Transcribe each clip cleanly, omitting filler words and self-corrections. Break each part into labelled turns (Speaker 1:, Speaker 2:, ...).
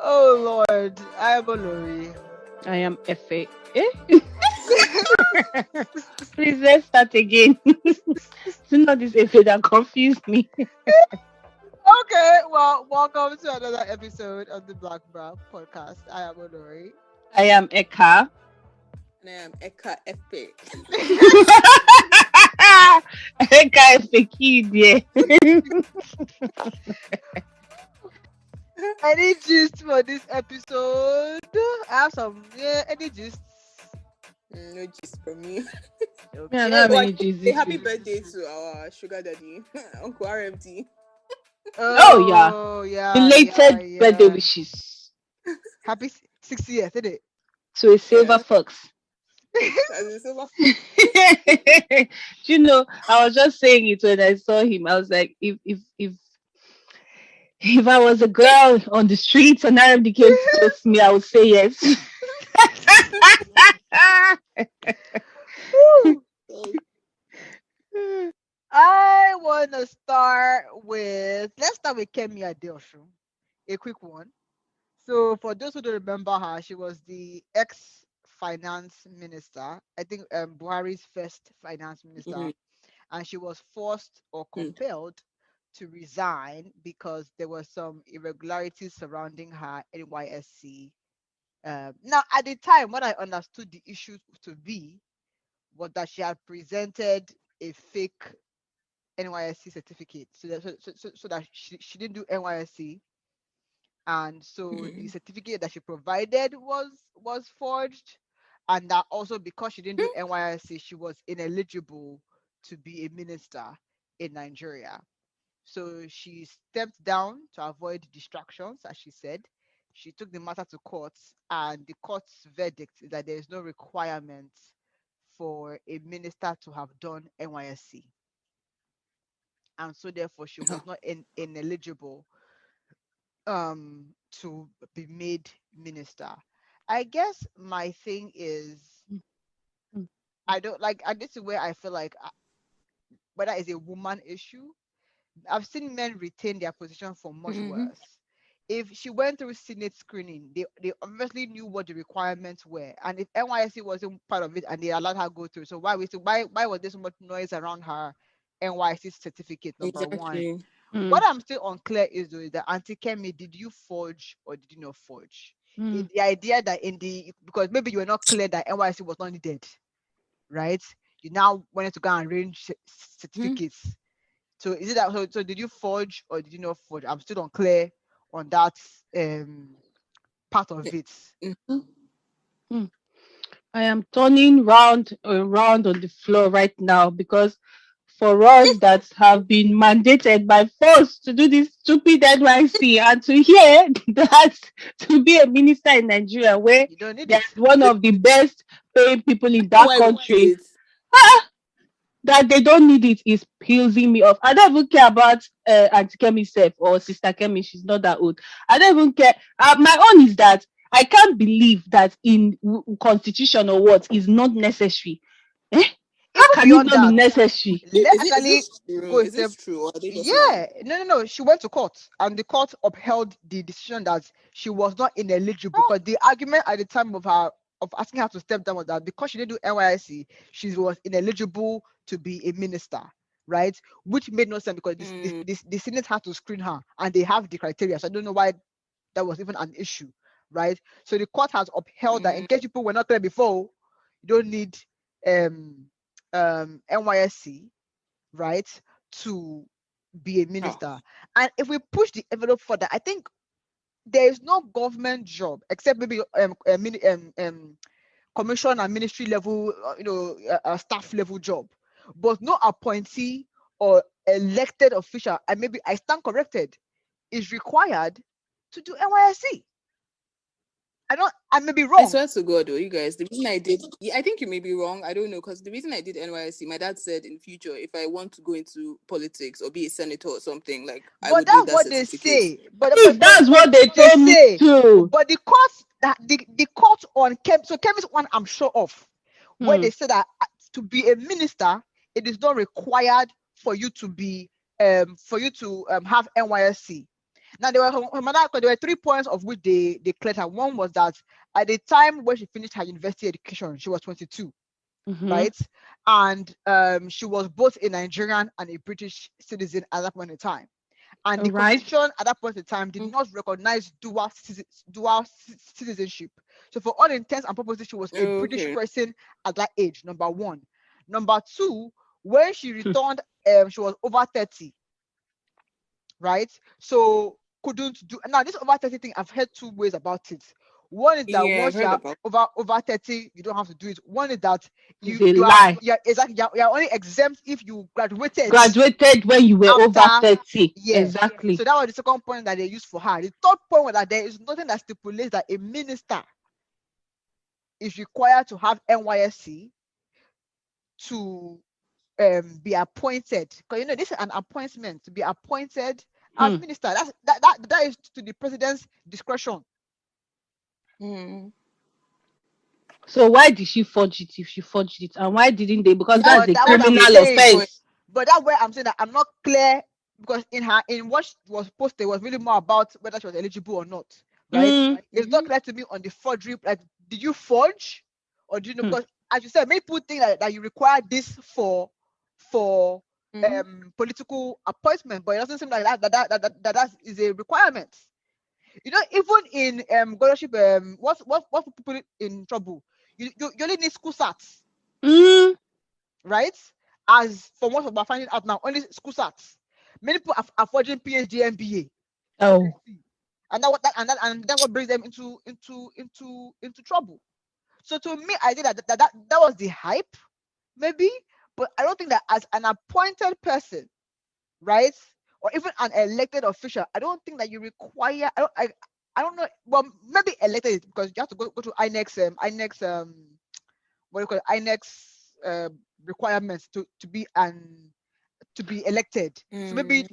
Speaker 1: Oh Lord, I am Olori.
Speaker 2: I am FA. Eh? Please let's start again. It's not this FA that confused me.
Speaker 1: Okay, well, welcome to another episode of the Black Bra podcast. I am Olori.
Speaker 2: I am Eka.
Speaker 3: And I am Eka FP.
Speaker 2: Eka FA kid, yeah.
Speaker 1: Any gist for this episode? I have some, any gist?
Speaker 3: No gist from me.
Speaker 1: Okay.
Speaker 2: Yeah, not many
Speaker 3: Say
Speaker 2: Jesus.
Speaker 3: happy birthday to our sugar daddy, Uncle RMT.
Speaker 1: Oh, yeah.
Speaker 2: Belated birthday wishes
Speaker 1: Happy 60th, isn't it?
Speaker 2: to a silver
Speaker 3: Yeah.
Speaker 2: fox. You know, I was just saying it when I saw him. I was like, if I was a girl on the streets and RMD came to toast me, I would say yes.
Speaker 1: I want to let's start with Kemi Adeosun, a quick one. So, for those who don't remember her, she was the ex-finance minister, I think Buhari's first finance minister,
Speaker 3: Mhm.
Speaker 1: and she was forced or compelled to resign because there were some irregularities surrounding her NYSC. Now, at the time, what I understood the issue to be was that she had presented a fake NYSC certificate, so that she didn't do NYSC, and so the certificate that she provided was forged, and that also because she didn't do NYSC, she was ineligible to be a minister in Nigeria. So she stepped down to avoid distractions, as she said. She took the matter to court, and the court's verdict is that there is no requirement for a minister to have done NYSC, and so therefore she was not ineligible to be made minister. I guess my thing is I don't like, and this is where I feel like whether it's a woman issue. I've seen men retain their position for much worse. If she went through Senate screening, they obviously knew what the requirements were, and if NYSC wasn't part of it and they allowed her go through, so why was there so much noise around her NYSC certificate? Number one.
Speaker 3: Exactly.
Speaker 1: What I'm still unclear is though, that Auntie Kemi, did you forge or did you not forge? In the idea that because maybe you were not clear that NYC was not needed, right? You now wanted to go and arrange certificates. So is it that so did you forge or did you not forge? I'm still unclear on that part of it.
Speaker 2: I am turning round and round on the floor right now because for us that have been mandated by force to do this stupid NYC and to hear that to be a minister in Nigeria where
Speaker 1: You don't need
Speaker 2: there's
Speaker 1: it.
Speaker 2: one of the best paid people in that
Speaker 3: Why we
Speaker 2: country,
Speaker 3: did.
Speaker 2: that they don't need it is pissing me off. I don't even care about Auntie Kemi self or Sister Kemi. She's not that old. I don't even care. My own is that I can't believe that in constitution or what is not necessary. How
Speaker 1: Even
Speaker 2: can it
Speaker 1: beyond
Speaker 2: not be
Speaker 1: that,
Speaker 2: necessary?
Speaker 1: let's
Speaker 3: Is
Speaker 1: actually
Speaker 3: this true?
Speaker 1: go a
Speaker 3: Is this
Speaker 1: step.
Speaker 3: true? Or are they just
Speaker 1: Yeah, no. She went to court, and the court upheld the decision that she was not ineligible. Because the argument at the time of asking her to step down was that because she didn't do NYSC, she was ineligible to be a minister, right? Which made no sense because the Senate had to screen her, and they have the criteria. So I don't know why that was even an issue, right? So the court has upheld that in case people were not clear before, you don't need NYSC, right, to be a minister. And if we push the envelope further, I think there is no government job except maybe commission and ministry level, staff level job, but no appointee or elected official, and maybe I stand corrected, is required to do NYSC. I may be
Speaker 3: I
Speaker 1: wrong.
Speaker 3: swear to God, though, you guys, the reason I did, I think you may be wrong. I don't know, because the reason I did NYSC, my dad said in future, if I want to go into politics or be a senator or something, like I
Speaker 1: But
Speaker 3: would need
Speaker 1: that's
Speaker 3: that
Speaker 1: what they
Speaker 3: certificate.
Speaker 1: say. But
Speaker 2: That's what they told me
Speaker 1: say.
Speaker 2: too.
Speaker 1: But the court the court on Kemi's one, I'm sure of, where they said that to be a minister, it is not required for you to be have NYSC. Now there were 3 points of which they cleared her. One was that at the time when she finished her university education, she was 22, right? And she was both a Nigerian and a British citizen at that point in time. And the constitution at that point in time did not recognize dual citizenship. So for all intents and purposes, she was a British person at that age, number one. Number two, when she returned, she was over 30, right? So couldn't do. Now this over 30 thing, I've heard two ways about it. One is that once you're over 30, you don't have to do it. One is that you are only exempt if you graduated
Speaker 2: when you were over 30.
Speaker 1: Yeah.
Speaker 2: Exactly.
Speaker 1: So that was the second point that they used for her. The third point was that there is nothing that stipulates that a minister is required to have NYSC to be appointed. Because this is an appointment to be appointed as minister. That is to the president's discretion.
Speaker 2: So why did she forge it if she forged it? And why didn't they? Because that's a criminal offense.
Speaker 1: But that's where I'm saying that I'm not clear, because in what was posted was really more about whether she was eligible or not. Right? It's not clear to me on the forgery. Like, did you forge? Or do you know? Because as you said, many people think that you require this for political appointment, but it doesn't seem like that is a requirement. Even in scholarship, what's people in trouble? You only need school certs, right? As for most of our finding out now, only school certs. Many people are forging PhD, MBA.
Speaker 2: Oh,
Speaker 1: and that what brings them into trouble. So to me, I think that was the hype, maybe, but I don't think that as an appointed person, right, or even an elected official, I don't think that you require. I don't know. Well, maybe elected, because you have to go to INEX what do you call it? INEX requirements to be elected. So maybe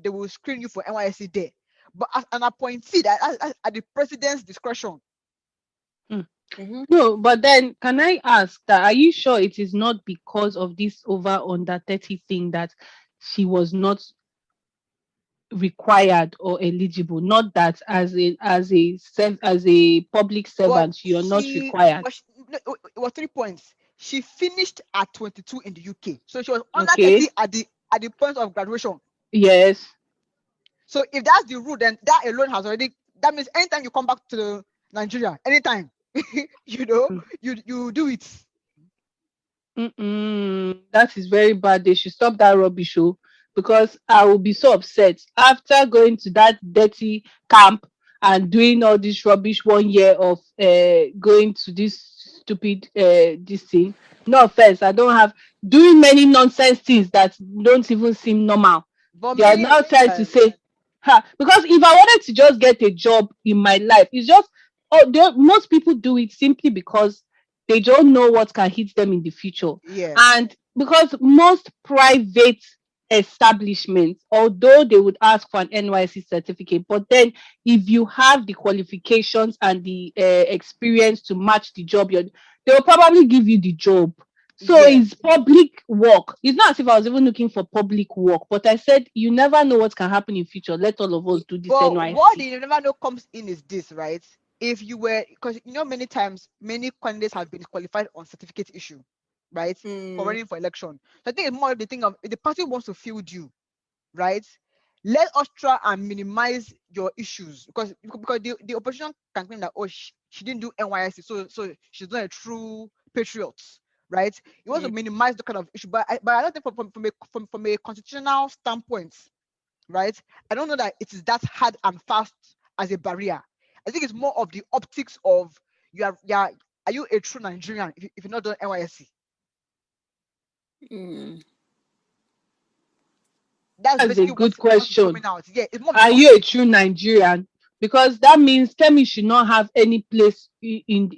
Speaker 1: they will screen you for NYSC there. But as an appointee, at the president's discretion.
Speaker 2: No, but then can I ask that, are you sure it is not because of this over under 30 thing that she was not required or eligible? Not that as a public servant you're not required.
Speaker 1: It was 3 points. She finished at 22 in the UK, so she was under 30 at the point of graduation.
Speaker 2: Yes.
Speaker 1: So if that's the rule, then that alone that means anytime you come back to Nigeria, anytime you do it.
Speaker 2: That is very bad. They should stop that rubbish show, because I will be so upset after going to that dirty camp and doing all this rubbish 1 year of going to this stupid this thing. No offense, I don't have doing many nonsense things that don't even seem normal. But they are now trying to say, because if I wanted to just get a job in my life, it's just most people do it simply because they don't know what can hit them in the future.
Speaker 1: Yeah.
Speaker 2: And because most private establishments, although they would ask for an NYSC certificate, but then if you have the qualifications and the experience to match the job, they'll probably give you the job. So it's public work. It's not as if I was even looking for public work, but I said you never know what can happen in future. Let all of us do this NYSC.
Speaker 1: What you never know comes in is this, right? If you were, because many times many candidates have been qualified on certificate issue, right, for running for election. So I think it's more of the thing of, if the party wants to field you, right, let us try and minimize your issues, because the opposition can claim that she didn't do NYSC, so she's not a true patriot, right? You want to minimize the kind of issue, but I don't think from a constitutional standpoint, right, I don't know that it is that hard and fast as a barrier. I think it's more of the optics of are you a true Nigerian if you're not done NYSC?
Speaker 2: That's a good question.
Speaker 1: Yeah, it's more
Speaker 2: are you a true Nigerian? Because that means Kemi should not have any place in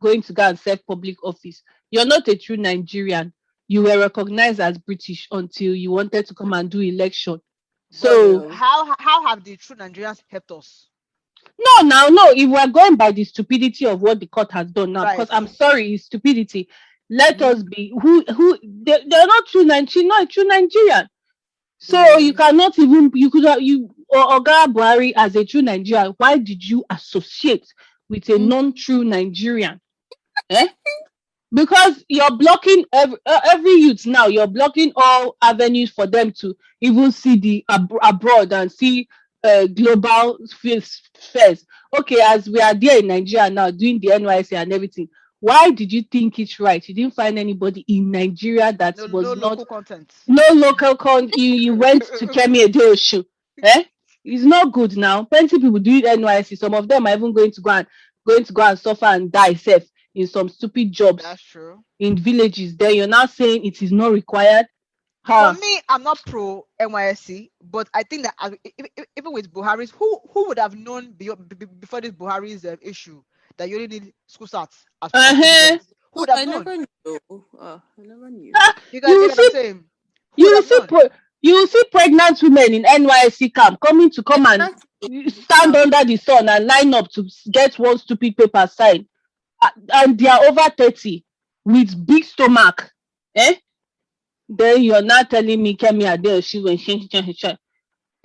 Speaker 2: going to go and serve public office. You're not a true Nigerian. You were recognized as British until you wanted to come and do election. So
Speaker 1: how have the true Nigerians helped us?
Speaker 2: No, if we're going by the stupidity of what the court has done now, because I'm sorry, it's stupidity. Let us be who they're not true Nigerian. She's not a true Nigerian. So you cannot even, Oga Buhari, as a true Nigerian, why did you associate with a non-true Nigerian? Eh? Because you're blocking every youth now. You're blocking all avenues for them to even see the abroad and see global fairs. Okay, as we are there in Nigeria now doing the NYSC and everything, why did you think it's right? You didn't find anybody in Nigeria that
Speaker 1: No,
Speaker 2: was
Speaker 1: no
Speaker 2: not
Speaker 1: local content.
Speaker 2: no local you went to Kemi Edeoshu. Eh? It's not good now. Plenty people do it NYC. Some of them are even going to go and suffer and die safe in some stupid jobs
Speaker 1: That's true.
Speaker 2: in villages. Then you're now saying it is not required.
Speaker 1: For
Speaker 2: Huh.
Speaker 1: me, I'm not pro NYSC, but I think that even with Buhari's, who would have known before this Buhari's issue that you only need school starts as
Speaker 2: Uh-huh.
Speaker 1: president? Who
Speaker 3: No,
Speaker 1: would have
Speaker 3: I
Speaker 1: known?
Speaker 3: never knew. I never knew.
Speaker 2: You
Speaker 1: You
Speaker 2: will
Speaker 1: get what I'm
Speaker 2: see
Speaker 1: saying? Who would
Speaker 2: you will
Speaker 1: have
Speaker 2: see
Speaker 1: known?
Speaker 2: you will see pregnant women in NYSC camp coming to come and
Speaker 3: Exactly.
Speaker 2: stand under the sun and line up to get one stupid paper signed. And they are over 30 with big stomach. Eh? Then you're not telling me Kemi Adeoshi when she.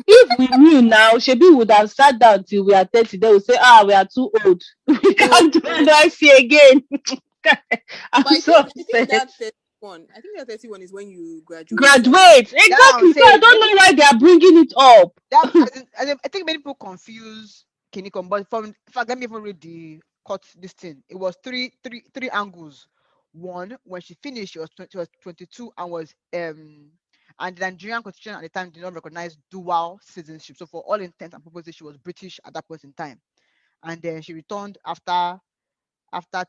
Speaker 2: If we knew now, Shebi would have sat down till we are 30. They will say, we are too old. We can't do NYC again.
Speaker 3: But
Speaker 2: I'm
Speaker 3: I
Speaker 2: so
Speaker 3: think
Speaker 2: upset.
Speaker 3: that 31. I think that 31 is when you graduate. Like,
Speaker 2: Graduate.
Speaker 1: That's what I'm
Speaker 2: Exactly. So I
Speaker 1: saying.
Speaker 2: don't know why they are bringing it up.
Speaker 1: That I think many people confuse Kinikom, but from in fact, let me even read the cut this thing. It was three angles. One, when she finished, she was 22 and was and the Nigerian constitution at the time did not recognize dual citizenship. So for all intents and purposes, she was British at that point in time. And then she returned after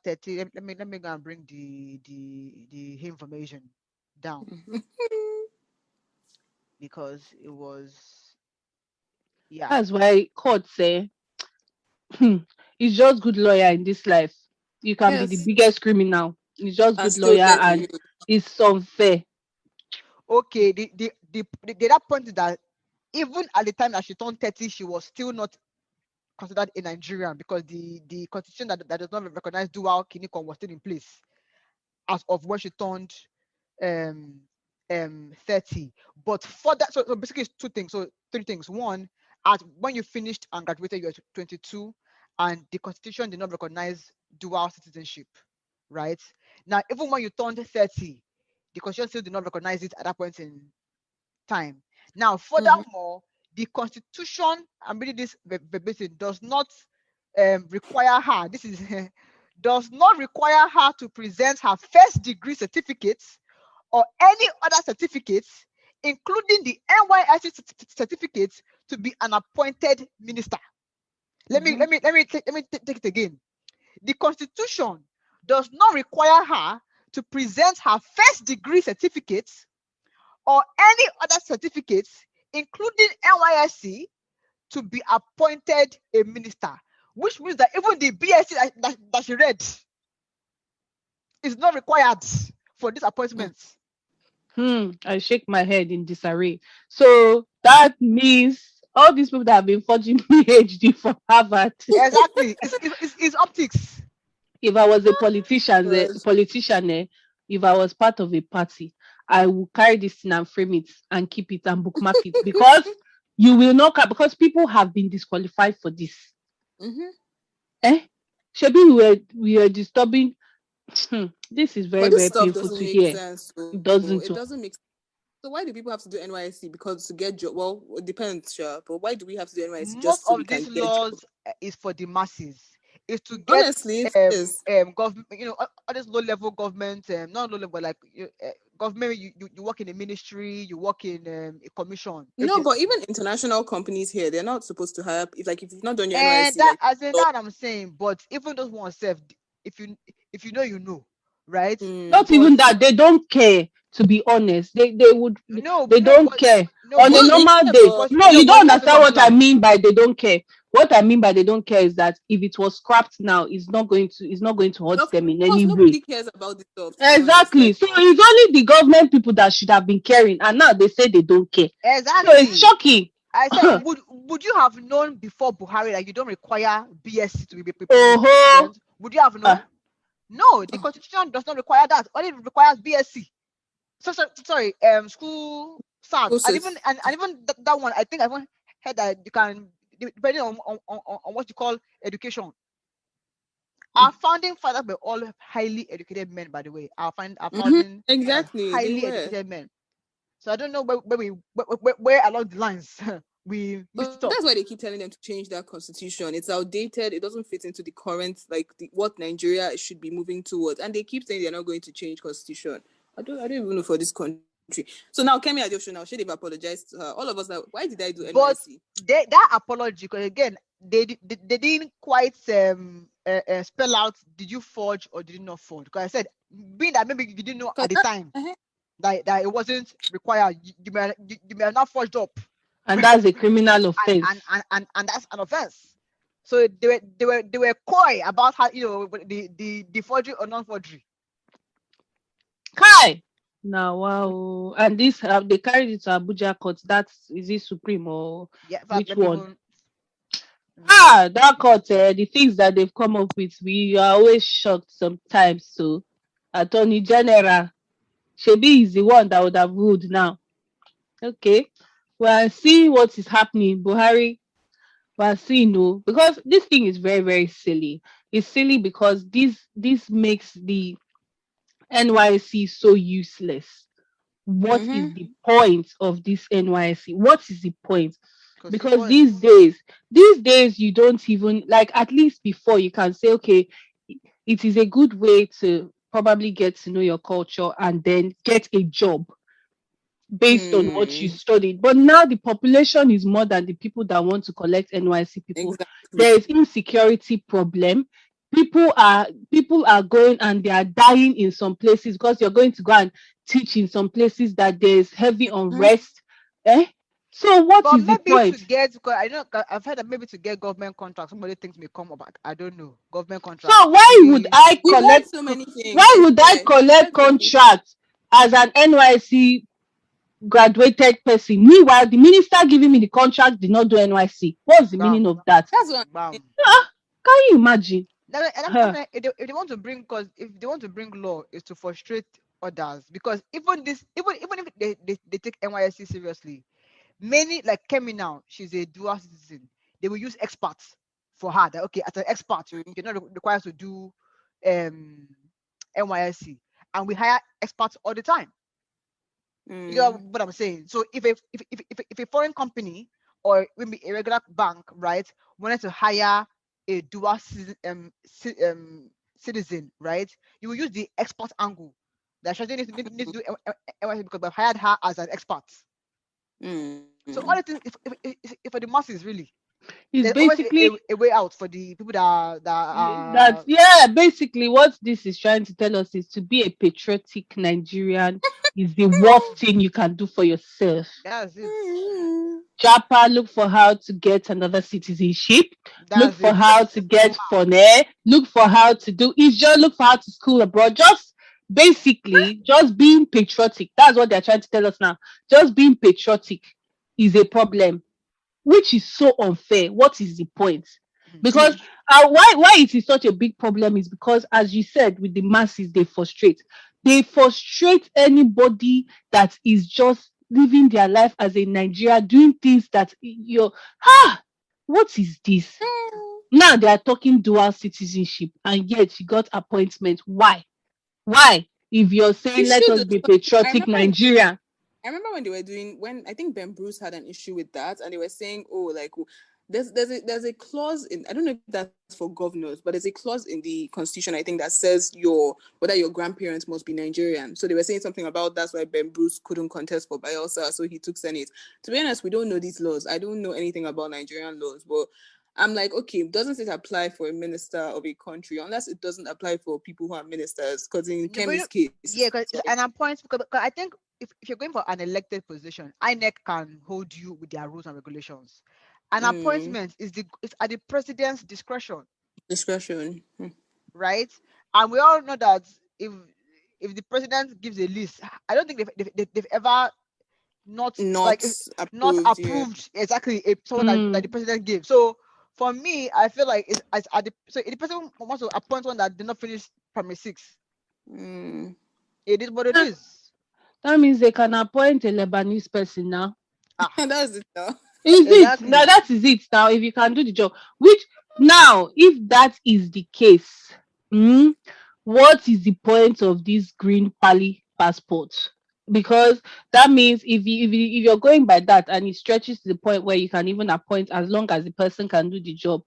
Speaker 1: 30. Let me go and bring the information down because it was yeah.
Speaker 2: That's why court say, it's just good lawyer in this life. You can be the
Speaker 3: yes,
Speaker 2: biggest criminal. It's just
Speaker 3: and
Speaker 2: good
Speaker 3: still
Speaker 2: lawyer
Speaker 3: get
Speaker 2: and
Speaker 3: you.
Speaker 2: it's unfair.
Speaker 1: Okay, the that point is that even at the time that she turned 30, she was still not considered a Nigerian because the constitution that does not recognize dual kinikon was still in place as of when she turned um 30. But for that, so basically it's two things. So three things. One, as when you finished and graduated, you were 22, and the constitution did not recognize dual citizenship, right? Now, even when you turned 30, the constitution still did not recognize it at that point in time. Now, furthermore, the constitution, I'm reading this verbatim, does not require her, this is does not require her to present her first degree certificates or any other certificates, including the NYSC certificates, to be an appointed minister. Let me take it again. The constitution does not require her to present her first degree certificates or any other certificates, including NYSC, to be appointed a minister, which means that even the BSc that she read is not required for this appointment.
Speaker 2: I shake my head in disarray. So that means all these people that have been forging PhD from Harvard.
Speaker 1: Exactly, it's optics.
Speaker 2: If I was a politician,
Speaker 3: Yes.
Speaker 2: if I was part of a party, I will carry this thing and frame it and keep it and bookmark it because you will not because people have been disqualified for this. Eh? Shebi we were disturbing. This is very,
Speaker 3: But this
Speaker 2: very
Speaker 3: stuff
Speaker 2: painful
Speaker 3: doesn't
Speaker 2: to
Speaker 3: make
Speaker 2: hear.
Speaker 3: sense.
Speaker 2: It
Speaker 3: So
Speaker 2: doesn't.
Speaker 3: it doesn't make sense. So why do people have to do NYSC? Because to get job? Well, it depends, sure. But why do we have to do NYSC
Speaker 1: Most
Speaker 3: just so we
Speaker 1: of
Speaker 3: can
Speaker 1: these
Speaker 3: get job?
Speaker 1: laws is for the masses. Is to get
Speaker 3: Honestly, it is.
Speaker 1: government, all this low level government, not low level, like government. You work in a ministry, you work in a commission,
Speaker 3: No, but
Speaker 1: agency,
Speaker 3: even international companies here, they're not supposed to hire. If you've not done your
Speaker 1: and
Speaker 3: NYSC,
Speaker 1: that
Speaker 3: like,
Speaker 1: as in that I'm saying. But even those ones self, if you know, right?
Speaker 2: Not
Speaker 1: But
Speaker 2: even that they don't care. To be honest, they
Speaker 1: no,
Speaker 2: don't care on a
Speaker 3: no, they
Speaker 2: normal
Speaker 3: care,
Speaker 2: day.
Speaker 3: but
Speaker 2: No,
Speaker 1: no,
Speaker 2: you
Speaker 1: but
Speaker 2: don't
Speaker 1: it has to
Speaker 2: understand what I
Speaker 1: comply.
Speaker 2: mean by they don't care. What I mean by they don't care is that if it was scrapped now, it's not going to hurt
Speaker 3: of
Speaker 2: them in
Speaker 3: course
Speaker 2: any way.
Speaker 3: nobody cares about this stuff. To be honest,
Speaker 2: Exactly.
Speaker 3: like,
Speaker 2: So it's only the government people that should have been caring, and now they say they don't care. So it's
Speaker 1: Exactly.
Speaker 2: shocking.
Speaker 1: I said, would you have known before Buhari that you don't require BSc to be
Speaker 2: Oh,
Speaker 1: president? Would you have known? No, the constitution does not require that. Only requires BSc. Sorry, school start, and
Speaker 3: process.
Speaker 1: even that one. I think I even heard that you can, depending on what you call education. Our founding fathers were all highly educated men, by the way. Our founding fathers
Speaker 3: Exactly, they
Speaker 1: highly
Speaker 3: were.
Speaker 1: educated men. So I don't know where along the lines we missed
Speaker 3: But
Speaker 1: it up.
Speaker 3: that's why they keep telling them to change that constitution. It's outdated. It doesn't fit into the current, like what Nigeria should be moving towards. And they keep saying they're not going to change constitution. I don't even know for this country. So now Kemi Adeosun now should have apologized to her. All of us now. Why did I do
Speaker 1: But
Speaker 3: NYC?
Speaker 1: that apology, because again, they didn't quite spell out, did you forge or did you not forge? Because I said, being that maybe you didn't know at the time that it wasn't required, you may have not forged up,
Speaker 2: And that's a criminal offense.
Speaker 1: and that's an offense. So they were coy about how, the forgery or non-forgery.
Speaker 2: Kai. Now, wow. And this, they carried it to Abuja court. Is it Supreme or
Speaker 1: Yeah,
Speaker 2: which
Speaker 1: let me
Speaker 2: one?
Speaker 1: even.
Speaker 2: That court, the things that they've come up with, we are always shocked sometimes. So, Attorney General, Shebi is the one that would have ruled now. Okay. Well, see what is happening. Buhari, well, see, no, because this thing is very, very silly. It's silly because this makes the NYC so useless. What is the point of this NYC? What is the point? Because these days you don't even, like, at least before you can say, okay, it is a good way to probably get to know your culture and then get a job based on what you studied. But now the population is more than the people that want to collect NYC people.
Speaker 3: Exactly.
Speaker 2: There is insecurity problem. People are going and they are dying in some places because you're going to go and teach in some places that there is heavy unrest. So what
Speaker 1: But
Speaker 2: is the
Speaker 1: maybe
Speaker 2: point?
Speaker 1: to get, because I know I've heard that maybe to get government contracts, somebody thinks may come about. I don't know. Government contracts.
Speaker 2: So why would I
Speaker 3: We've heard
Speaker 2: collect
Speaker 3: so many things.
Speaker 2: why
Speaker 3: I
Speaker 2: would I
Speaker 3: swear.
Speaker 2: collect contract as an NYC graduated person? Meanwhile, the minister giving me the contract did not do NYC. What's the meaning
Speaker 1: Bam,
Speaker 2: of that?
Speaker 3: That's what
Speaker 1: bam.
Speaker 2: Can you imagine?
Speaker 1: If they want to bring, because if they want to bring law, is to frustrate others. Because even if they take NYSC seriously, many, like Kemi now, she's a dual citizen. They will use experts for her. That, okay, as an expert, you're not required to do NYSC, and we hire experts all the time. You know what I'm saying? So if a foreign company or maybe a regular bank, right, wanted to hire a dual citizen, right, you will use the expert angle. That she needs to do NYSC because we've hired her as an expert. So all it is, if for the masses, really,
Speaker 2: It's
Speaker 1: there's always
Speaker 2: basically
Speaker 1: a way out for the people that
Speaker 2: that, yeah, basically what this is trying to tell us is to be a patriotic Nigerian is the worst thing you can do for yourself.
Speaker 1: that's it.
Speaker 2: Japa, look for how to get another citizenship. Look
Speaker 1: That's
Speaker 2: for
Speaker 1: it.
Speaker 2: how to get FONE. Look for how to do Israel. Look for how to school abroad. Just basically, just being patriotic. That's what they're trying to tell us now. Just being patriotic is a problem, which is so unfair. What is the point? Because why it is such a big problem is because, as you said, with the masses, they frustrate. They frustrate anybody that is just living their life as a Nigeria, doing things that what is this? Now they are talking dual citizenship, and yet you got appointment. Why? Why? If you're
Speaker 3: You
Speaker 2: saying let
Speaker 3: should.
Speaker 2: us be patriotic Nigeria.
Speaker 3: I remember when they were doing, when I think Ben Bruce had an issue with that, and they were saying, oh, like there's a clause in, I don't know if that's for governors, but there's a clause in the constitution, I think, that says whether your grandparents must be Nigerian. So they were saying something about that's why Ben Bruce couldn't contest for Bielsa, so he took Senate. To be honest, we don't know these laws. I don't know anything about Nigerian laws, but I'm like, okay, doesn't it apply for a minister of a country unless it doesn't apply for people who are ministers? Because in Kemi's case,
Speaker 1: yeah, because an appointment, because I think if you're going for an elected position, INEC can hold you with their rules and regulations. An appointment is at the president's discretion,
Speaker 3: discretion.
Speaker 1: right? And we all know that if the president gives a list, I don't think they've ever not approved exactly someone that the president gave. So for me, I feel like it's at the president wants to appoint one that did not finish primary 6. It is what it is.
Speaker 2: That means they can appoint a Lebanese person now.
Speaker 3: That's it now.
Speaker 2: Is it now?
Speaker 1: Exactly.
Speaker 2: That is it now. If you can do the job, which now, if that is the case, hmm, what is the point of this green pali passport? Because that means if you're going by that and it stretches to the point where you can even appoint as long as the person can do the job.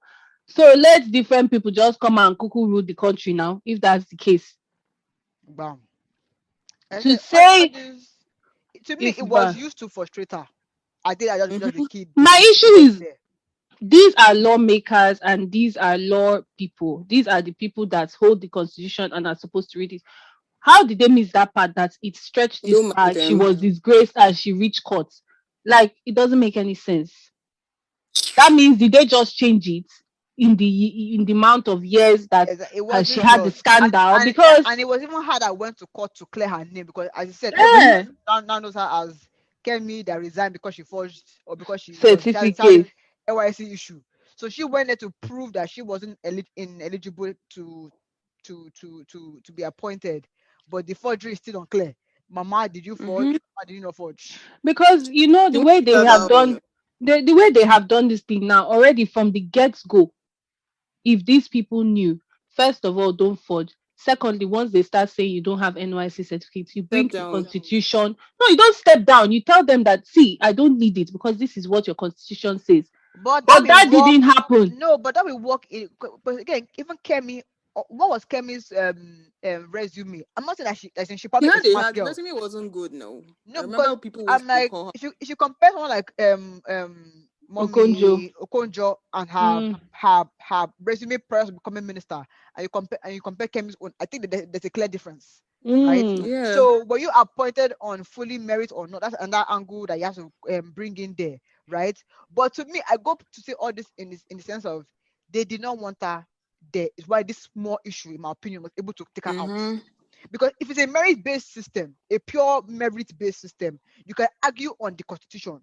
Speaker 2: So let different people just come and cuckoo rule the country now, if that's the case.
Speaker 1: Bam. I
Speaker 2: To
Speaker 1: said all
Speaker 2: say
Speaker 1: this, to me
Speaker 2: it's
Speaker 1: it was
Speaker 2: bad.
Speaker 1: used to frustrate her. I did. I just
Speaker 3: Mm-hmm.
Speaker 2: My
Speaker 1: the kid
Speaker 2: issue
Speaker 1: was
Speaker 2: is
Speaker 1: there.
Speaker 2: these are lawmakers and these are law people. These are the people that hold the constitution and are supposed to read it. How did they miss that part that it stretched this
Speaker 3: Don't
Speaker 2: far?
Speaker 3: mind
Speaker 2: She
Speaker 3: them.
Speaker 2: was disgraced and she reached court. Like it doesn't make any sense. That means did they just change it in the amount of years that
Speaker 1: It
Speaker 2: she
Speaker 1: wasn't
Speaker 2: had the
Speaker 1: just,
Speaker 2: scandal?
Speaker 1: and
Speaker 2: Because
Speaker 1: and it was even her that went to court to clear her name, because as you said, everybody
Speaker 2: yeah,
Speaker 1: now knows her as Kemi that resigned because she forged, or because she had
Speaker 2: certificate.
Speaker 1: an NYSC issue. So she went there to prove that she wasn't ineligible to be appointed, but the forgery is still unclear. Mama, did you forge?
Speaker 2: Hmm.
Speaker 1: Mama, did you not forge?
Speaker 2: Because you know
Speaker 3: She
Speaker 2: the
Speaker 3: went
Speaker 2: way they have
Speaker 3: further
Speaker 2: done the way they have done this thing now already from the get go. If these people knew, first of all, don't forge. Secondly, once they start saying you don't have NYC certificate, you bring
Speaker 3: step
Speaker 2: the
Speaker 3: down.
Speaker 2: constitution. No, you don't step down. You tell them that, see, I don't need it because this is what your constitution says.
Speaker 1: But that
Speaker 2: But
Speaker 1: will
Speaker 2: that
Speaker 1: work.
Speaker 2: didn't happen.
Speaker 1: No, but that will work. But again, even Kemi, what was Kemi's resume? I'm not saying that she, as in she
Speaker 3: She
Speaker 1: probably a
Speaker 3: had a
Speaker 1: smart
Speaker 3: hard
Speaker 1: girl.
Speaker 3: resume wasn't good. No, I
Speaker 1: No, because
Speaker 3: remember people
Speaker 1: I'm
Speaker 3: used to
Speaker 1: like,
Speaker 3: call her.
Speaker 1: if you compare someone like
Speaker 2: Okonjo.
Speaker 1: Mommy Okonjo and
Speaker 2: Mm,
Speaker 1: her resume prior to becoming minister, and you compare Kemi's own, I think that there's a clear difference, right?
Speaker 2: mm,
Speaker 3: Yeah.
Speaker 1: So were you appointed on fully merit or not? That's another angle that you have to bring in there, right? But to me, I go to say all this in the sense of they did not want her there. Is why this small issue, in my opinion, was able to take her out.
Speaker 3: Mm-hmm.
Speaker 1: Because if it's a merit-based system, a pure merit-based system, you can argue on the constitution.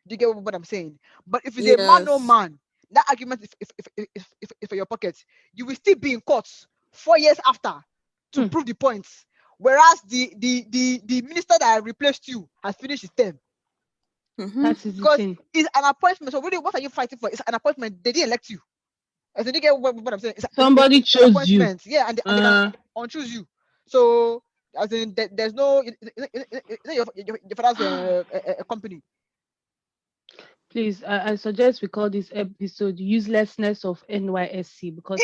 Speaker 1: Do you get what I'm saying? But if it's a man or
Speaker 3: Yes.
Speaker 1: man, that argument if for your pocket, you will still be in court 4 years after to
Speaker 2: mm.
Speaker 1: prove the points. Whereas the minister that replaced you has finished his term.
Speaker 3: Mm-hmm.
Speaker 2: That is the
Speaker 1: Because
Speaker 2: thing.
Speaker 1: it's an appointment. So really, what are you fighting for? It's an appointment. They didn't elect you. So you get what I'm saying?
Speaker 2: Somebody
Speaker 1: It's an
Speaker 2: chose you.
Speaker 1: appointment. Yeah, and they can unchoose you. So as in, there's no, your father's a company.
Speaker 2: Please, I suggest we call this episode "Uselessness of NYSC" because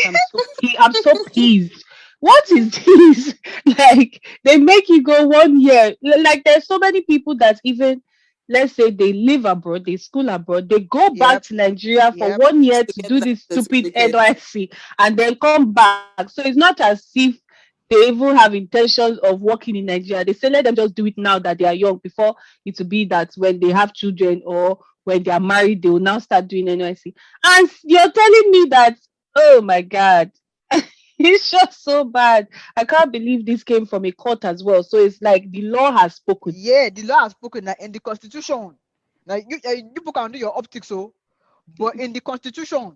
Speaker 2: I'm so pleased. What is this? Like they make you go 1 year. Like there's so many people that even let's say they live abroad, they school abroad, they go back
Speaker 1: Yep,
Speaker 2: to Nigeria for
Speaker 1: yep.
Speaker 2: 1 year
Speaker 3: To
Speaker 2: to
Speaker 3: get
Speaker 2: do
Speaker 3: that
Speaker 2: this stupid
Speaker 3: certificate.
Speaker 2: NYSC and then come back. So it's not as if they even have intentions of working in Nigeria. They say let them just do it now that they are young before it will be that when they have children or when they are married, they will now start doing NYC. And you're telling me that, oh my God, it's just so bad. I can't believe this came from a court as well. So it's like the law has spoken.
Speaker 1: Yeah, the law has spoken that in the constitution. Now you people can do your optics, so but in the constitution,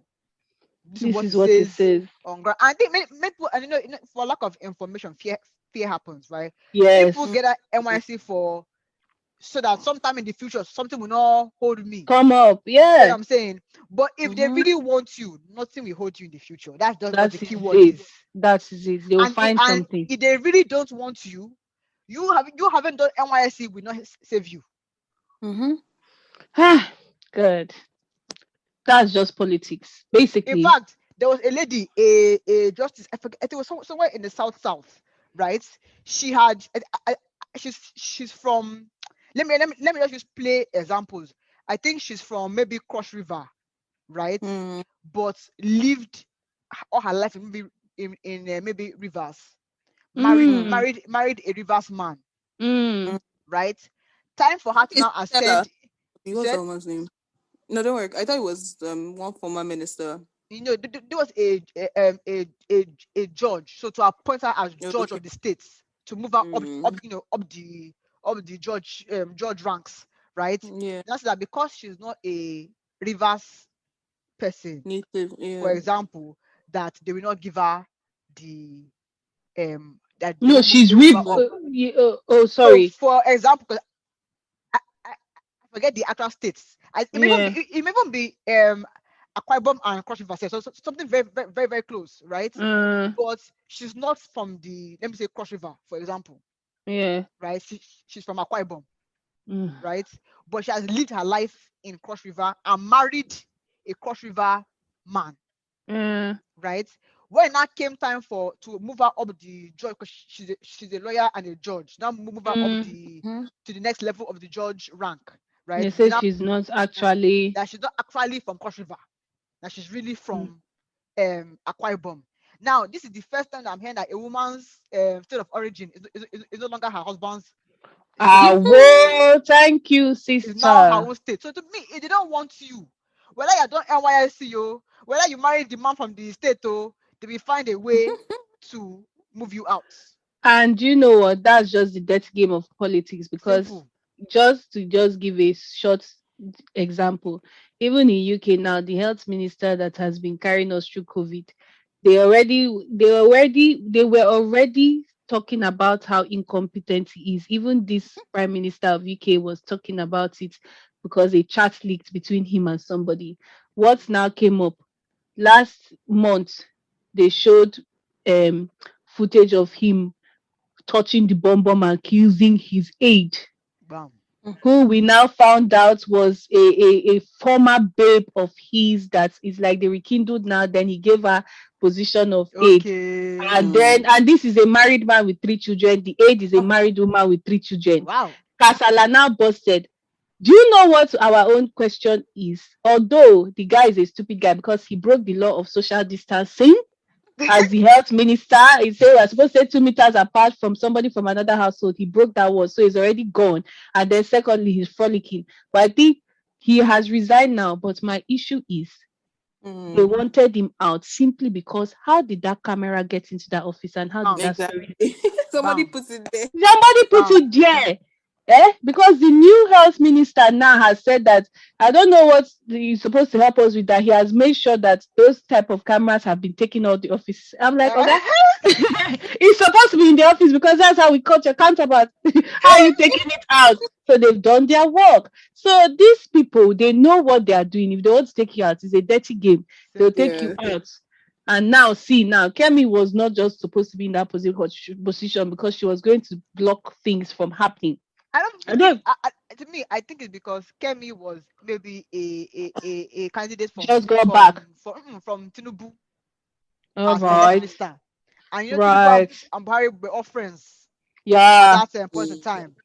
Speaker 1: this is
Speaker 2: This
Speaker 1: what
Speaker 2: is
Speaker 1: it
Speaker 2: what it
Speaker 1: says
Speaker 2: says.
Speaker 1: on ground. And I think many people, and for lack of information, fear happens, right? People
Speaker 2: Yes.
Speaker 1: get that NYC for so that sometime in the future something will not hold me.
Speaker 2: Come up.
Speaker 1: You know what
Speaker 2: Yeah.
Speaker 1: I'm saying? But if they
Speaker 3: Mm-hmm.
Speaker 1: really want you, nothing will hold you in the future. That's just what the
Speaker 2: That
Speaker 1: key
Speaker 2: is
Speaker 1: word
Speaker 2: it.
Speaker 1: is.
Speaker 2: That is it. They will find
Speaker 1: And
Speaker 2: something.
Speaker 1: if they really don't want you, you haven't done NYSC will not save you.
Speaker 3: Mm-hmm.
Speaker 2: Good. That's just politics.
Speaker 1: In
Speaker 2: Basically.
Speaker 1: fact, there was a lady, a justice. I forget. It was somewhere in the south, right? She had. She's from. Let me just play examples. I think she's from maybe Cross River, right?
Speaker 3: Mm-hmm.
Speaker 1: But lived all her life in maybe Rivers. Married
Speaker 2: Mm,
Speaker 1: married married a Rivers man,
Speaker 2: mm.
Speaker 1: right? Time for her to
Speaker 3: It's
Speaker 1: now
Speaker 3: Stella.
Speaker 1: ascend. You
Speaker 3: What's that
Speaker 1: said,
Speaker 3: woman's name? No, don't worry. I thought it was one former minister.
Speaker 1: there was a judge, so to appoint her as judge
Speaker 3: Okay.
Speaker 1: of the states, to move her
Speaker 3: Mm.
Speaker 1: up the judge ranks, right?
Speaker 3: Yeah.
Speaker 1: That's that because she's not a Rivers person,
Speaker 3: Native.
Speaker 1: for
Speaker 3: Yeah.
Speaker 1: example, that they will not give her the that
Speaker 2: No,
Speaker 1: they
Speaker 2: she's
Speaker 1: won't move her
Speaker 2: Riv.
Speaker 3: But
Speaker 1: up.
Speaker 2: Oh,
Speaker 1: So
Speaker 2: sorry.
Speaker 1: for example, 'cause I forget the actual states. It may even be Akwa Ibom and Cross River, so something very, very, very, very close, right? But she's not from the, let me say, Cross River, for example.
Speaker 2: Yeah.
Speaker 1: Right? She's from Akwa Ibom, right? But she has lived her life in Cross River and married a Cross River man, right? When that came time to move her up the judge, because she's a lawyer and a judge, now move her up to the next level of the judge rank, right?
Speaker 2: They say she's not actually
Speaker 1: that she's not actually from Cross River, that she's really from Akwa Ibom. Now, this is the first time that I'm hearing that a woman's state of origin is no longer her husband's.
Speaker 2: Well, thank you, sister.
Speaker 1: It's now her own state. So to me, if they don't want you, whether you don't NYSC, whether you marry the man from the state, they will find a way to move you out.
Speaker 2: And you know what? That's just the dirty game of politics, because
Speaker 1: Simple.
Speaker 2: just to give a short example, even in UK now, the health minister that has been carrying us through COVID, they were already talking about how incompetent he is. Even this prime minister of UK was talking about it because a chat leaked between him and somebody. What now came up last month? They showed footage of him touching the bomb and accusing his aide,
Speaker 1: Bam.
Speaker 2: who we now found out was a former babe of his that is like they rekindled now. Then he gave her position of aide. And this is a married man with 3 children. The aide is a married woman with 3 children.
Speaker 1: Wow.
Speaker 2: Kasala now busted. Do you know what our own question is? Although the guy is a stupid guy because he broke the law of social distancing, as the health minister, he said we're supposed to stay 2 meters apart from somebody from another household. He broke that wall, so he's already gone. And then secondly, he's frolicking. But I think he has resigned now. But my issue is they wanted him out simply because how did that camera get into that office and how did that story?
Speaker 3: Somebody put it there.
Speaker 2: Somebody put it there. Because the new health minister now has said that, I don't know what he's supposed to help us with, that he has made sure that those type of cameras have been taken out of the office. I'm like, okay, it's supposed to be in the office because that's how we caught your counterpart. How are you taking it out? So they've done their work. So these people, they know what they are doing. If they want to take you out, it's a dirty game. They'll take you out. And now, Kemi was not just supposed to be in that position because she was going to block things from happening.
Speaker 1: To me, I think it's because Kemi was maybe a candidate from Tinubu as health minister, and Tinubu and Buhari were all friends. At that point in time,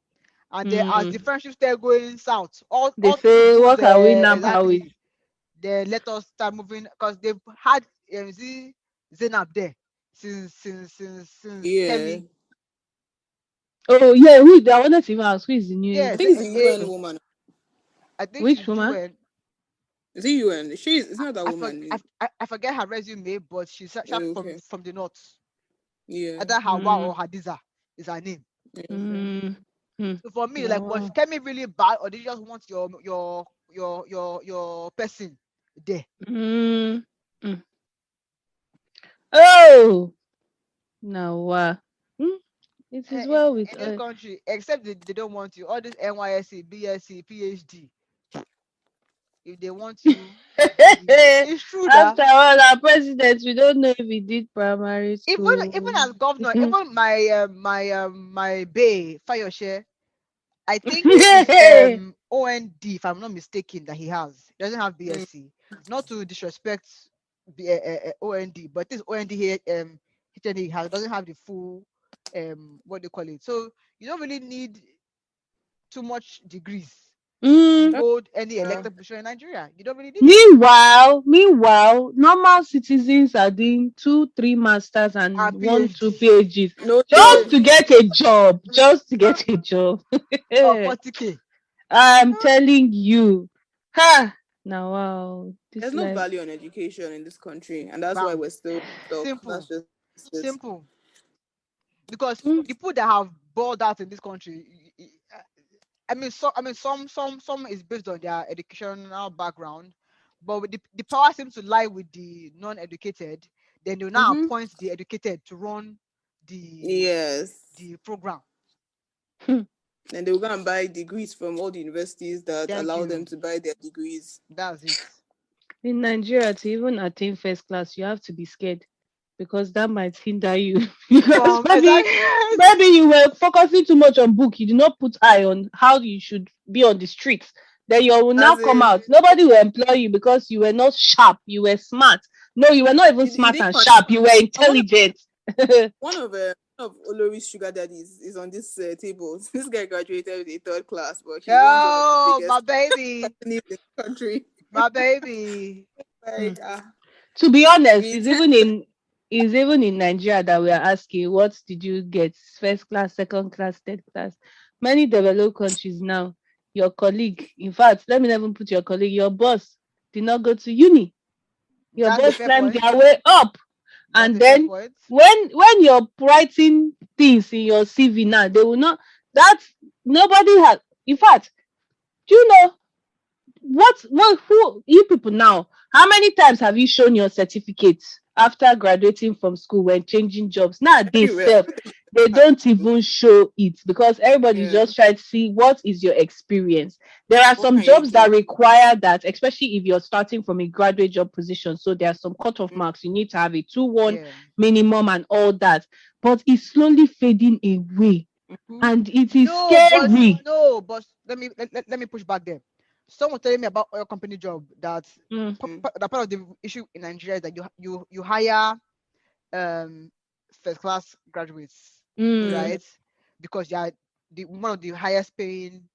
Speaker 1: and then as the friendship started going south,
Speaker 2: they say, "What are we now?"
Speaker 1: Exactly. They let us start moving because they've had Zainab there since Kemi.
Speaker 2: Oh yeah, who? I wanted to even ask, who is the new?
Speaker 3: I think it's the UN woman.
Speaker 1: I think
Speaker 2: which woman?
Speaker 1: UN.
Speaker 3: Is it UN? It's not that woman.
Speaker 1: I forget her resume, but she's from the north.
Speaker 3: Yeah.
Speaker 1: Either Hawa or Hadiza is her name. So for me, like, was Kemi really bad, or did you just want your person there?
Speaker 2: Oh, no. It is well with
Speaker 1: in this country, except they don't want you. All this NYSC, BSc, PhD. If they want you, it's true that
Speaker 2: after all, our president, we don't know if he did primary school.
Speaker 1: Even as governor, even my bae Fayoshe, I think it's OND, if I'm not mistaken, that he has. He doesn't have BSc. Not to disrespect OND, but this OND here, HND doesn't have the full what do you call it? So you don't really need too much degrees to hold any elected position in Nigeria. You don't really need
Speaker 2: Meanwhile, normal citizens are doing 2-3 masters and 1-2 PhDs just to get a job. Just to get a job.
Speaker 1: 40K.
Speaker 2: I'm telling you. Now, wow.
Speaker 3: There's no value on education in this country, and that's why we're still stuck.
Speaker 1: Simple. Because the people that have balled out in this country, some is based on their educational background, but with the power seems to lie with the non-educated. Then they now appoint the educated to run the program.
Speaker 3: And they will go and buy degrees from all the universities that
Speaker 1: Thank
Speaker 3: allow
Speaker 1: you.
Speaker 3: them to buy their degrees.
Speaker 1: That's it.
Speaker 2: In Nigeria, to even attain first class, you have to be scared because that might hinder you. Because maybe you were focusing too much on book. You did not put eye on how you should be on the streets. Then you will now come out. Nobody will employ you because you were not sharp. You were smart. No, you were not even smart and sharp. You were intelligent.
Speaker 3: One of Olori's sugar daddies is on this table. This guy graduated with a third class, but he runs one of the biggest
Speaker 1: my baby,
Speaker 3: companies in the country.
Speaker 1: my baby.
Speaker 3: Like,
Speaker 2: to be honest, it's even in Nigeria that we are asking, what did you get? First class, second class, third class. Many developed countries now, your colleague, in fact, let me even put your colleague, your boss did not go to uni. Your boss climbed their way up. And then when you're writing things in your CV now, they will not, that nobody has, in fact, do you know who you people now, how many times have you shown your certificates after graduating from school when changing jobs? Now they don't even show it because everybody's just trying to see what is your experience. There are some jobs that require that, especially if you're starting from a graduate job position. So there are some cutoff marks. You need to have a 2-1 minimum and all that. But it's slowly fading away. And it is scary.
Speaker 1: But let me push back there. Someone telling me about oil company job that that part of the issue in Nigeria is that you hire first class graduates, right? Because you are one of the highest paying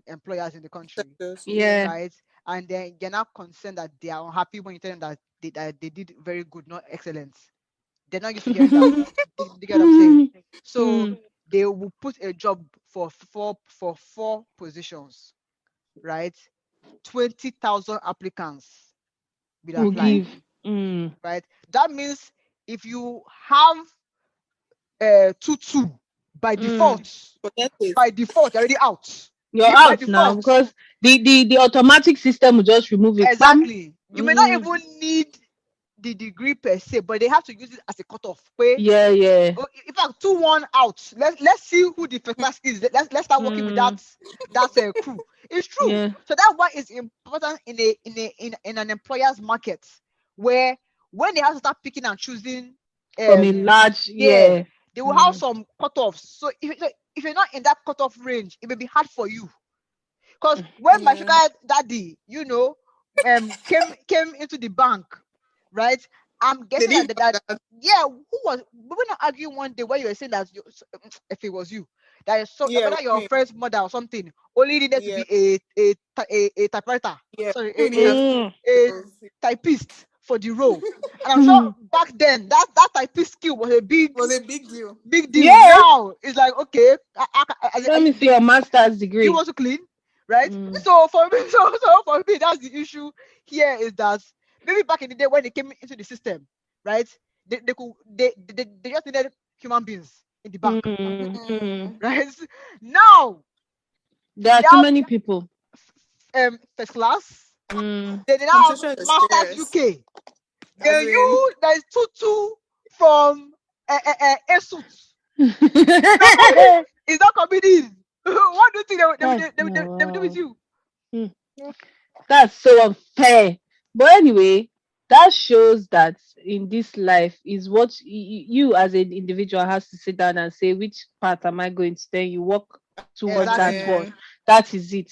Speaker 1: employers in the country, right? And then you're not concerned that they are unhappy when you tell them that they did very good, not excellent. They're not used to hearing that. You get what I'm saying? So they will put a job for four positions, right? 20,000 applicants will apply. Right? That means if you have 2-2 by default, you're already out.
Speaker 2: You're out now because the automatic system will just remove it.
Speaker 1: Exactly. You may not even need the degree per se, but they have to use it as a cutoff.
Speaker 2: Yeah.
Speaker 1: In fact, 2-1 out. Let's see who the first class is. Let's start working with that crew. It's true.
Speaker 2: Yeah.
Speaker 1: So that's why it's important in an employer's market where when they have to start picking and choosing
Speaker 2: from a large, they
Speaker 1: will have some cutoffs. So if you're not in that cutoff range, it may be hard for you. Because when my sugar daddy, came into the bank, right? I'm guessing that who was we were not arguing one day where you were saying that if it was you, that whether your friend's mother or something only needed to be a typewriter, a typist for the role. And I'm sure back then that typist skill was a big deal. Big deal.
Speaker 2: Yeah.
Speaker 1: Now it's like, okay,
Speaker 2: let me see your master's degree.
Speaker 1: You want to clean, right? So for me, that's the issue here, is that maybe back in the day when they came into the system, right? They just needed human beings in the bank, right? Now
Speaker 2: there are too many people.
Speaker 1: First class. They now have Masters UK. Then there is 2-2 from a suit. It's not committed. What do you think they will do with you?
Speaker 2: That's so unfair. But anyway, that shows that in this life is what you as an individual has to sit down and say, which path am I going to take? You walk towards that one. That is it.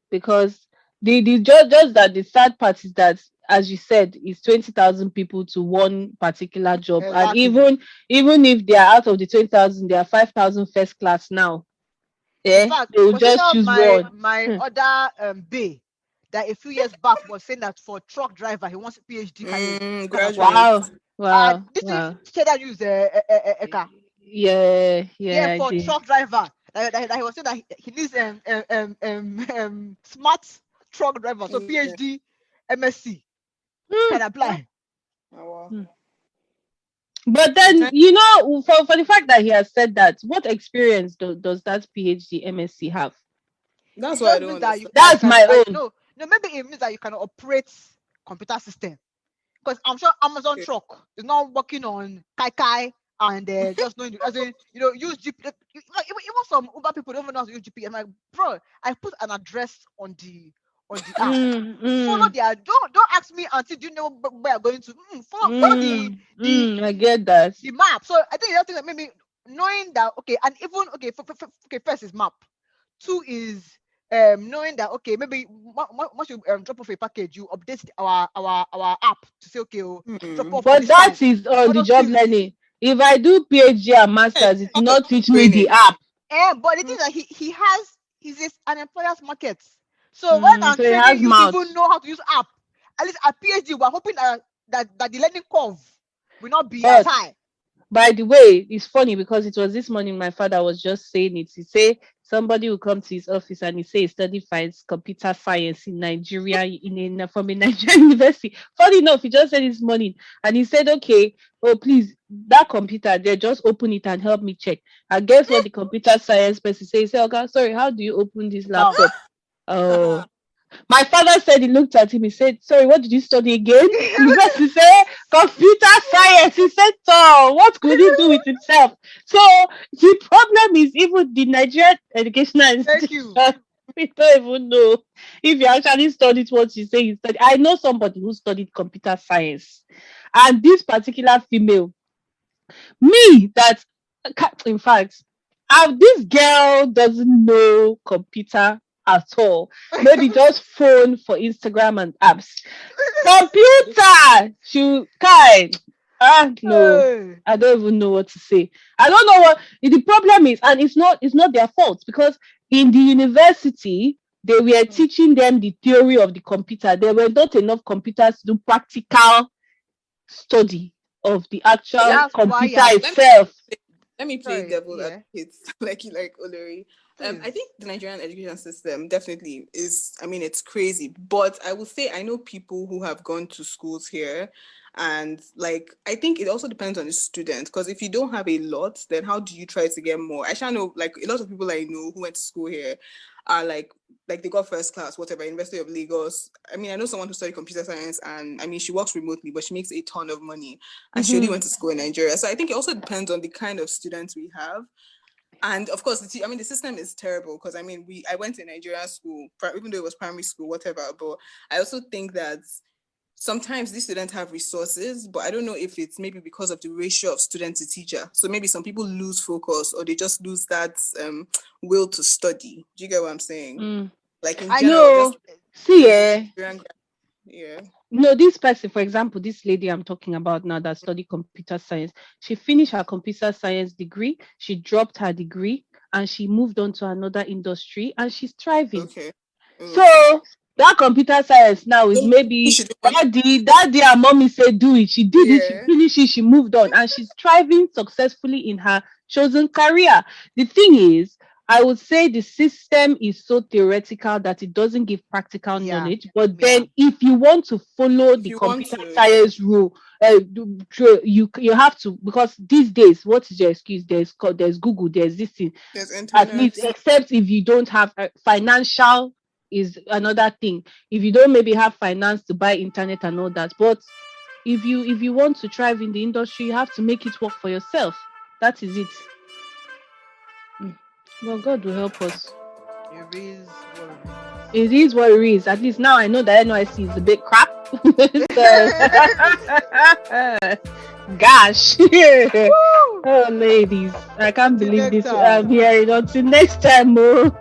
Speaker 2: Because the just that the sad part is that, as you said, is 20,000 people to one particular job. Exactly. And even if they are out of the 20,000, there are 5,000 first class now. Yeah, in fact, they will just choose one.
Speaker 1: My other bay that a few years back was saying that for truck driver he wants a PhD.
Speaker 2: Wow.
Speaker 1: Did you say that use a car?
Speaker 2: Yeah.
Speaker 1: For truck driver, that he was saying that he needs smart truck driver. So PhD, MSc can apply.
Speaker 2: But then, for the fact that he has said that, what experience does that PhD, MSc have?
Speaker 3: That's what I don't understand.
Speaker 2: That's my own.
Speaker 1: No, maybe it means that you can operate computer system. Because I'm sure Amazon truck is not working on Kai and just knowing, as in, use GPS. Even some Uber people don't even know how to use GPS. I'm like, bro, I put an address on the app. Follow their. Don't ask me until do you know where I'm going to. Follow the
Speaker 2: I get that.
Speaker 1: the map. So I think the other thing that maybe knowing that, okay, and even okay, okay, first is map. Two is knowing that, okay, maybe once you drop off a package, you update our app to say, okay, drop off
Speaker 2: But
Speaker 1: this
Speaker 2: that
Speaker 1: time.
Speaker 2: is on
Speaker 1: All
Speaker 2: the
Speaker 1: those
Speaker 2: job
Speaker 1: things.
Speaker 2: learning. If I do PhD and masters, it will not teach me the app.
Speaker 1: But the thing that he has, he's an employer's market. So when I'm
Speaker 2: So it
Speaker 1: training
Speaker 2: has
Speaker 1: you to
Speaker 2: mouth.
Speaker 1: even know how to use app, at least at PhD, we're hoping that the learning curve will not be as
Speaker 2: But
Speaker 1: high.
Speaker 2: by the way, it's funny because it was this morning my father was just saying it. He say somebody will come to his office and he say he studied computer science in Nigeria from a Nigerian university. Funny enough, he just said this morning and he said, okay, oh please, that computer there, just open it and help me check. And guess what the computer science person say? He said, okay, sorry, how do you open this laptop? Oh. My father said he looked at him. He said, sorry, what did you study again? Because he said computer science. He said, so what could he do with himself? So the problem is even the Nigerian educational institution. We don't even know if you actually studied what you say you studied. I know somebody who studied computer science, and this particular female, me, that in fact, this girl doesn't know computer at all. Maybe just phone for Instagram and apps. Computer, she kind. No, I don't even know what to say. I don't know what the problem is, and it's not their fault because in the university they were teaching them the theory of the computer. There were not enough computers to do practical study of the actual computer itself.
Speaker 3: Let me play devil advocate, like Olori. I think the Nigerian education system definitely is, I mean, it's crazy, but I will say I know people who have gone to schools here, and like I think it also depends on the student, because if you don't have a lot, then how do you try to get more? I shall know, like a lot of people I know who went to school here are like they got first class, whatever, University of Lagos. I mean, I know someone who studied computer science, and I mean, she works remotely, but she makes a ton of money, and she only went to school in Nigeria. So I think it also depends on the kind of students we have. And of course, the system is terrible because I mean, I went to Nigerian school, even though it was primary school, whatever. But I also think that sometimes these students have resources, but I don't know if it's maybe because of the ratio of student to teacher. So maybe some people lose focus, or they just lose that will to study. Do you get what I'm saying? Like in general,
Speaker 2: yeah. No, this person, for example, this lady I'm talking about now that studied computer science, she finished her computer science degree, she dropped her degree, and she moved on to another industry, and she's thriving. Okay. So that computer science now is maybe that day her mommy said do it. She did it, she finished it, she moved on, and she's thriving successfully in her chosen career. The thing is, I would say the system is so theoretical that it doesn't give practical knowledge. But then, if you want to follow the computer science rule, you have to, because these days, what is your excuse? There's Google, there's this thing.
Speaker 3: There's internet.
Speaker 2: At least, except if you don't have financial is another thing. If you don't maybe have finance to buy internet and all that, but if you want to thrive in the industry, you have to make it work for yourself. That is it. Well, God will help us. It is what it is. At least now I know that NYSC is a bit crap. Gosh. Oh, ladies. I can't believe this. I'm hearing. Until next time, more.